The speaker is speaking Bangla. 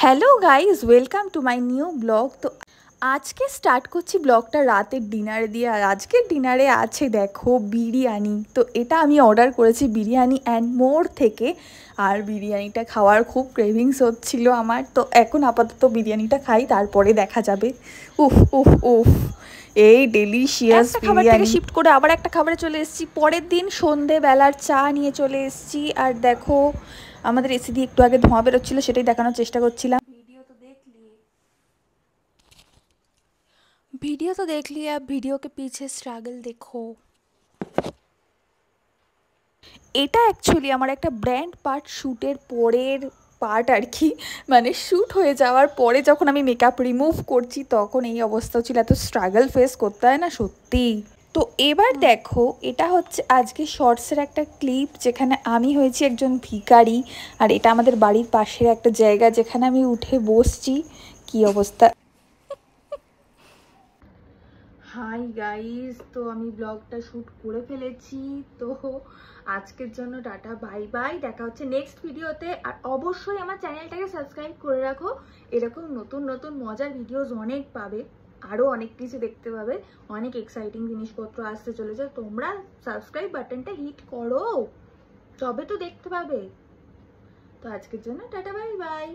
Hello guys, welcome to my new blog. তো আজকে স্টার্ট করছি ব্লগটা রাতের ডিনার দিয়ে। আর আজকের ডিনারে আছে দেখো বিরিয়ানি। তো এটা আমি অর্ডার করেছি বিরিয়ানি অ্যান্ড মোর থেকে। আর বিরিয়ানিটা খাওয়ার খুব ক্রেভিংস হচ্ছিল আমার। তো এখন আপাতত বিরিয়ানিটা খাই, তারপরে দেখা যাবে। উফ উফ উফ, এই ডেলিশিয়াস খাবার থেকে শিফট করে আবার একটা খাবারে চলে এসেছি। পরের দিন সন্ধেবেলার চা নিয়ে চলে এসেছি। আর দেখো আমাদের এসি দিয়ে একটু আগে ধোঁয়া বেরোচ্ছিল, সেটাই দেখানোর চেষ্টা করছিলাম। वीडियो तो देख लिया, अब वीडियो के पीछे स्ट्रगल देखो। এটা অ্যাকচুয়ালি আমার একটা ব্র্যান্ড পার্ট শ্যুটের পরের পার্ট আর কি। মানে শ্যুট হয়ে যাওয়ার পরে যখন আমি মেকআপ রিমুভ করছি তখন এই অবস্থা ছিল। এত স্ট্রাগল ফেস করতে হয় না সত্যি। তো এবার দেখো, এটা হচ্ছে আজকে শর্টসের একটা ক্লিপ যেখানে আমি হয়েছি একজন ভিখারি। আর এটা আমাদের বাড়ির পাশের একটা জায়গা যেখানে আমি উঠে বসছি। কি অবস্থা। হাই গাইস, তো আমি ব্লগটা শ্যুট করে ফেলেছি। তো আজকের জন্য টাটা, বাই বাই, দেখা হচ্ছে নেক্সট ভিডিওতে। আর অবশ্যই আমার চ্যানেলটাকে সাবস্ক্রাইব করে রাখো, এরকম নতুন নতুন মজার ভিডিওস অনেক পাবে, আরও অনেক কিছু দেখতে পাবে, অনেক এক্সাইটিং জিনিসপত্র আসতে চলেছে। তোমরা সাবস্ক্রাইব বাটনটা হিট করো, তবে তো দেখতে পাবে। তো আজকের জন্য টাটা, বাই বাই।